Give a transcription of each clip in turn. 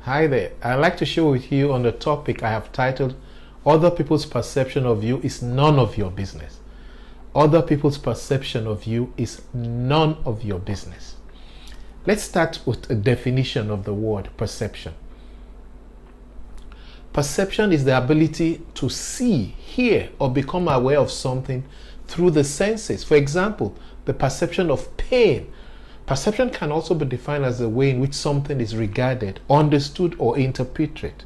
Hi there. I'd like to share with you on the topic I have titled Other People's Perception of You is None of Your Business. Other people's perception of you is none of your business. Let's start with a definition of the word perception. Perception is the ability to see, hear, or become aware of something through the senses. For example, the perception of pain. Perception can also be defined as the way in which something is regarded, understood, or interpreted.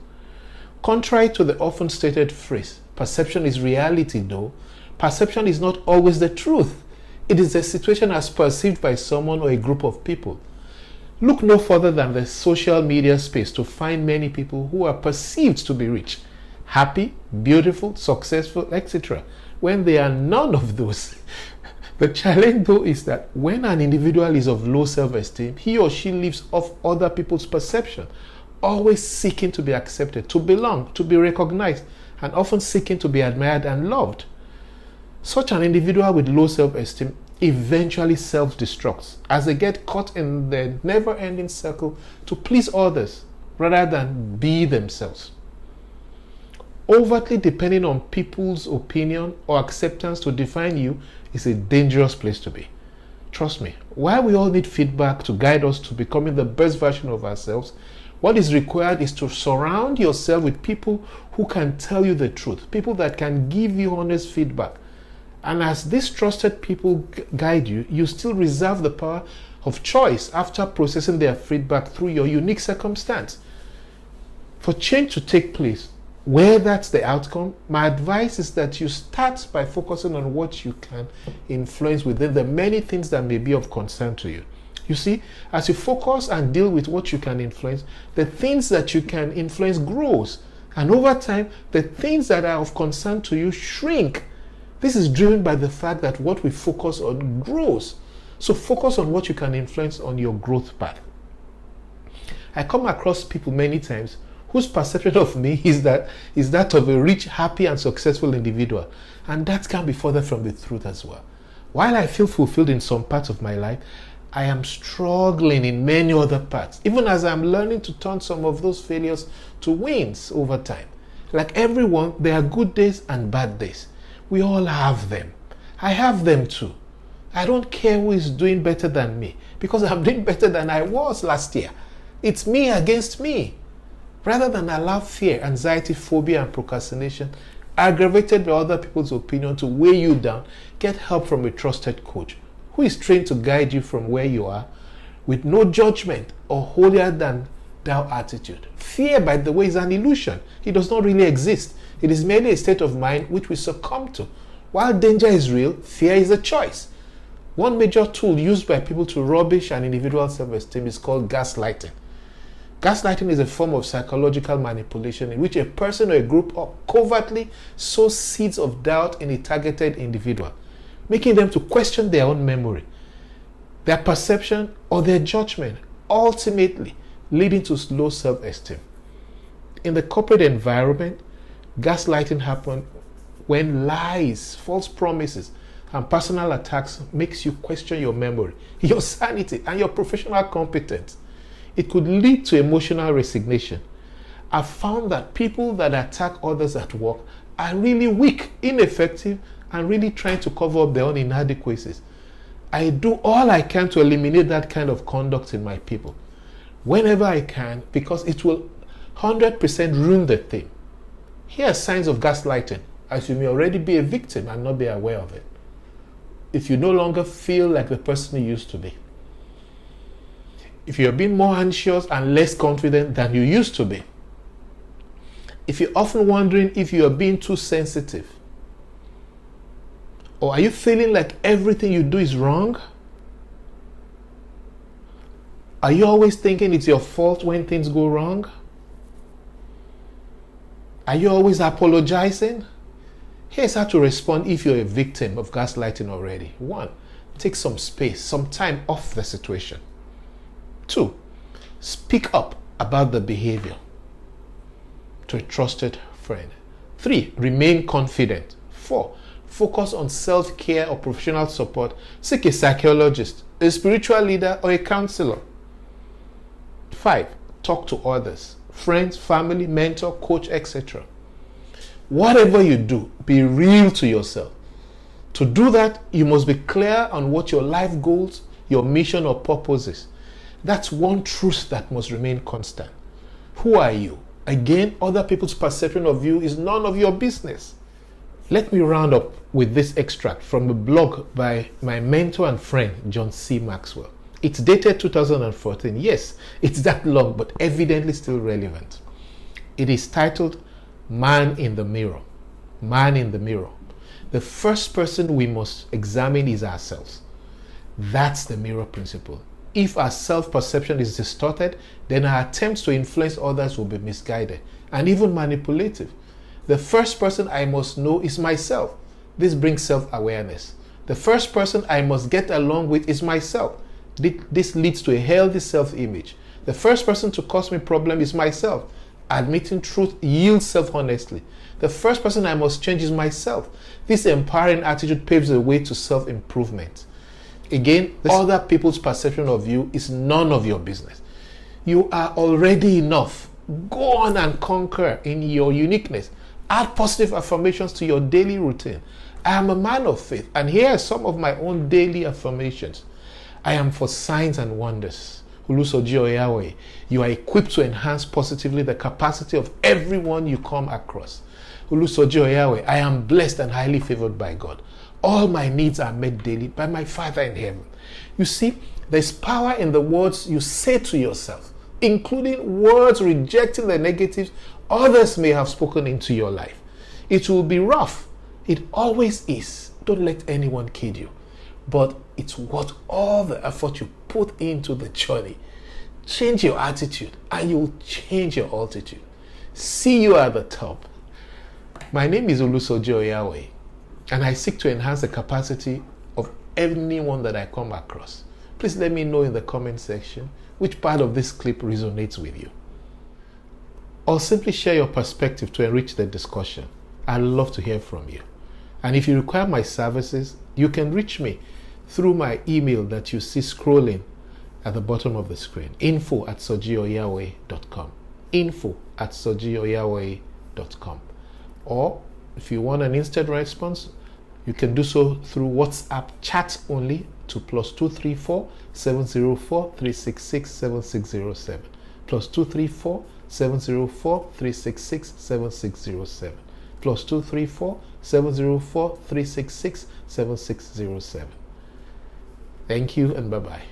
Contrary to the often stated phrase, perception is reality, though, perception is not always the truth. It is a situation as perceived by someone or a group of people. Look no further than the social media space to find many people who are perceived to be rich, happy, beautiful, successful, etc., when they are none of those. The challenge, though, is that when an individual is of low self-esteem, he or she lives off other people's perception, always seeking to be accepted, to belong, to be recognized, and often seeking to be admired and loved. Such an individual with low self-esteem eventually self-destructs as they get caught in the never-ending circle to please others rather than be themselves. Overtly depending on people's opinion or acceptance to define you is a dangerous place to be. Trust me, while we all need feedback to guide us to becoming the best version of ourselves, what is required is to surround yourself with people who can tell you the truth, people that can give you honest feedback. And as these trusted people guide you, you still reserve the power of choice after processing their feedback through your unique circumstance. For change to take place, where that's the outcome, my advice is that you start by focusing on what you can influence within the many things that may be of concern to you. You see, as you focus and deal with what you can influence, the things that you can influence grows. And over time, the things that are of concern to you shrink. This is driven by the fact that what we focus on grows. So focus on what you can influence on your growth path. I come across people many times whose perception of me is that of a rich, happy, and successful individual. And that can be further from the truth as well. While I feel fulfilled in some parts of my life, I am struggling in many other parts, even as I'm learning to turn some of those failures to wins over time. Like everyone, there are good days and bad days. We all have them. I have them too. I don't care who is doing better than me because I'm doing better than I was last year. It's me against me. Rather than allow fear, anxiety, phobia, and procrastination aggravated by other people's opinion to weigh you down, get help from a trusted coach who is trained to guide you from where you are with no judgment or holier than thou attitude. Fear, by the way, is an illusion. It does not really exist. It is merely a state of mind which we succumb to. While danger is real, fear is a choice. One major tool used by people to rubbish an individual's self-esteem is called gaslighting. Gaslighting is a form of psychological manipulation in which a person or a group covertly sows seeds of doubt in a targeted individual, making them to question their own memory, their perception, or their judgment, ultimately leading to low self-esteem. In the corporate environment, gaslighting happens when lies, false promises, and personal attacks makes you question your memory, your sanity, and your professional competence. It could lead to emotional resignation. I've found that people that attack others at work are really weak, ineffective, and really trying to cover up their own inadequacies. I do all I can to eliminate that kind of conduct in my people whenever I can, because it will 100% ruin the thing. Here are signs of gaslighting, as you may already be a victim and not be aware of it. If you no longer feel like the person you used to be. If you're being more anxious and less confident than you used to be. If you're often wondering if you are being too sensitive. Or are you feeling like everything you do is wrong? Are you always thinking it's your fault when things go wrong? Are you always apologizing? Here's how to respond if you're a victim of gaslighting already. 1. Take some space, some time off the situation. 2. Speak up about the behavior to a trusted friend. 3. Remain confident. 4. Focus on self-care or professional support. Seek a psychologist, a spiritual leader, or a counselor. 5. talk to others, friends, family, mentor, coach, etc. Whatever you do, be real to yourself. To do that, you must be clear on what your life goals, your mission or purpose is. That's one truth that must remain constant. Who are you? Again, other people's perception of you is none of your business. Let me round up with this extract from a blog by my mentor and friend, John C. Maxwell. It's dated 2014. Yes, it's that long, but evidently still relevant. It is titled, Man in the Mirror. Man in the Mirror. The first person we must examine is ourselves. That's the mirror principle. If our self-perception is distorted, then our attempts to influence others will be misguided and even manipulative. The first person I must know is myself. This brings self-awareness. The first person I must get along with is myself. This leads to a healthy self-image. The first person to cause me problem is myself. Admitting truth yields self-honestly. The first person I must change is myself. This empowering attitude paves the way to self-improvement. Again, other people's perception of you is none of your business. You are already enough. Go on and conquer in your uniqueness. Add positive affirmations to your daily routine. I am a man of faith, and here are some of my own daily affirmations. I am for signs and wonders. Olusoji Oyawe, you are equipped to enhance positively the capacity of everyone you come across. Olusoji Oyawe, I am blessed and highly favored by God. All my needs are met daily by my Father in heaven. You see, there's power in the words you say to yourself, including words rejecting the negatives others may have spoken into your life. It will be rough. It always is. Don't let anyone kid you. But it's worth all the effort you put into the journey. Change your attitude and you'll change your altitude. See you at the top. My name is Olusoji Oyawe, and I seek to enhance the capacity of anyone that I come across. Please let me know in the comment section which part of this clip resonates with you. Or simply share your perspective to enrich the discussion. I'd love to hear from you. And if you require my services, you can reach me through my email that you see scrolling at the bottom of the screen. info@sojioyawe.com. info@sojioyawe.com. Or if you want an instant response, you can do so through WhatsApp chat only to +234 704 366 7607. +234 704 366 7607. +234 704 366 7607. Thank you and bye-bye.